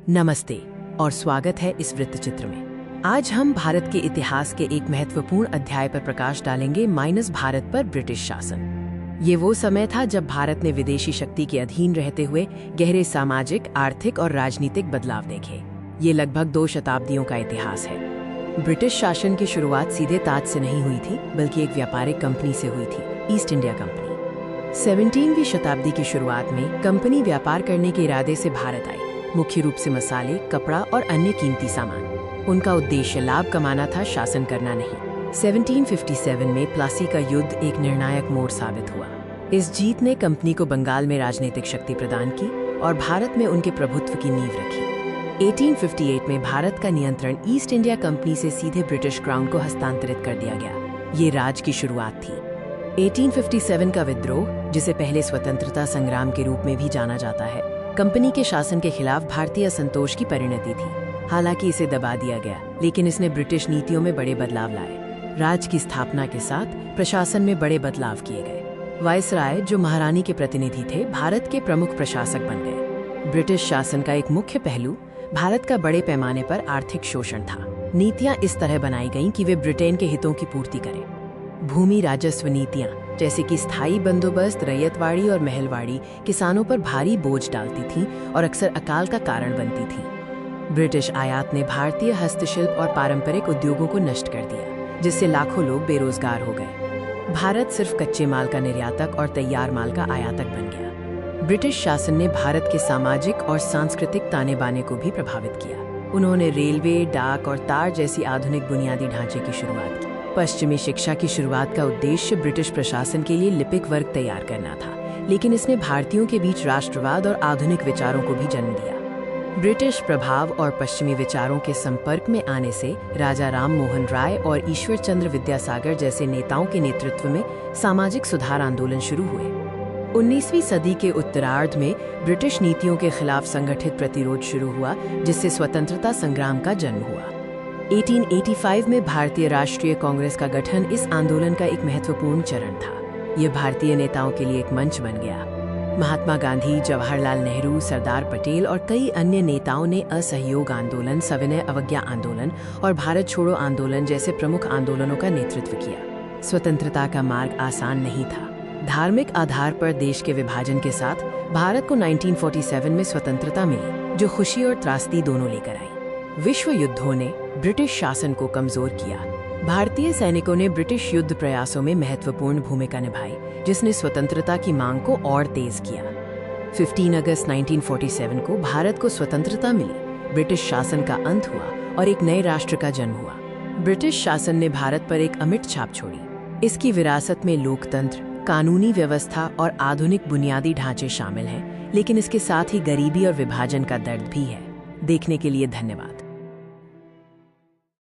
नमस्ते और स्वागत है इस वृत्तचित्र में। आज हम भारत के इतिहास के एक महत्वपूर्ण अध्याय पर प्रकाश डालेंगे, भारत पर ब्रिटिश शासन। ये वो समय था जब भारत ने विदेशी शक्ति के अधीन रहते हुए गहरे सामाजिक, आर्थिक और राजनीतिक बदलाव देखे। ये लगभग 2 शताब्दियों का इतिहास है। ब्रिटिश शासन की शुरुआत सीधे ताज से नहीं हुई थी, बल्कि एक व्यापारिक कंपनी से हुई थी, ईस्ट इंडिया कंपनी। 17वीं शताब्दी की शुरुआत में कंपनी व्यापार करने के इरादे से भारत आई, मुख्य रूप से मसाले, कपड़ा और अन्य कीमती सामान। उनका उद्देश्य लाभ कमाना था, शासन करना नहीं। 1757 में प्लासी का युद्ध एक निर्णायक मोड़ साबित हुआ। इस जीत ने कंपनी को बंगाल में राजनीतिक शक्ति प्रदान की और भारत में उनके प्रभुत्व की नींव रखी। 1858 में भारत का नियंत्रण ईस्ट इंडिया कंपनी से सीधे ब्रिटिश क्राउन को हस्तांतरित कर दिया गया। ये राज की शुरुआत थी। 1857 का विद्रोह, जिसे पहले स्वतंत्रता संग्राम के रूप में भी जाना जाता है, कंपनी के शासन के खिलाफ भारतीय असंतोष की परिणति थी। हालांकि इसे दबा दिया गया, लेकिन इसने ब्रिटिश नीतियों में बड़े बदलाव लाए। राज की स्थापना के साथ प्रशासन में बड़े बदलाव किए गए। वायसराय, जो महारानी के प्रतिनिधि थे, भारत के प्रमुख प्रशासक बन गए। ब्रिटिश शासन का एक मुख्य पहलू भारत का बड़े पैमाने पर आर्थिक शोषण था। नीतियां इस तरह बनाई गईं कि वे ब्रिटेन के हितों की पूर्ति करें। भूमि राजस्व नीतियां, जैसे कि स्थायी बंदोबस्त, रैयतवाड़ी और महलवाड़ी, किसानों पर भारी बोझ डालती थीं और अक्सर अकाल का कारण बनती थीं। ब्रिटिश आयात ने भारतीय हस्तशिल्प और पारंपरिक उद्योगों को नष्ट कर दिया, जिससे लाखों लोग बेरोजगार हो गए। भारत सिर्फ कच्चे माल का निर्यातक और तैयार माल का आयातक बन गया। ब्रिटिश शासन ने भारत के सामाजिक और सांस्कृतिक ताने बाने को भी प्रभावित किया। उन्होंने रेलवे, डाक और तार जैसी आधुनिक बुनियादी ढांचे की शुरुआत की। पश्चिमी शिक्षा की शुरुआत का उद्देश्य ब्रिटिश प्रशासन के लिए लिपिक वर्ग तैयार करना था, लेकिन इसने भारतीयों के बीच राष्ट्रवाद और आधुनिक विचारों को भी जन्म दिया। ब्रिटिश प्रभाव और पश्चिमी विचारों के संपर्क में आने से राजा राम मोहन राय और ईश्वर चंद्र विद्यासागर जैसे नेताओं के नेतृत्व में सामाजिक सुधार आंदोलन शुरू हुए। 19वीं सदी के उत्तरार्ध में ब्रिटिश नीतियों के खिलाफ संगठित प्रतिरोध शुरू हुआ, जिससे स्वतंत्रता संग्राम का जन्म हुआ। 1885 में भारतीय राष्ट्रीय कांग्रेस का गठन इस आंदोलन का एक महत्वपूर्ण चरण था। यह भारतीय नेताओं के लिए एक मंच बन गया। महात्मा गांधी, जवाहरलाल नेहरू, सरदार पटेल और कई अन्य नेताओं ने असहयोग आंदोलन, सविनय अवज्ञा आंदोलन और भारत छोड़ो आंदोलन जैसे प्रमुख आंदोलनों का नेतृत्व किया। स्वतंत्रता का मार्ग आसान नहीं था। धार्मिक आधार पर देश के विभाजन के साथ भारत को 1947 में स्वतंत्रता मिली, जो खुशी और त्रासदी दोनों लेकर आई। विश्व युद्धों ने ब्रिटिश शासन को कमजोर किया। भारतीय सैनिकों ने ब्रिटिश युद्ध प्रयासों में महत्वपूर्ण भूमिका निभाई, जिसने स्वतंत्रता की मांग को और तेज किया। 15 अगस्त 1947 को भारत को स्वतंत्रता मिली, ब्रिटिश शासन का अंत हुआ और एक नए राष्ट्र का जन्म हुआ। ब्रिटिश शासन ने भारत पर एक अमिट छाप छोड़ी। इसकी विरासत में लोकतंत्र, कानूनी व्यवस्था और आधुनिक बुनियादी ढांचे शामिल हैं, लेकिन इसके साथ ही गरीबी और विभाजन का दर्द भी है। देखने के लिए धन्यवाद।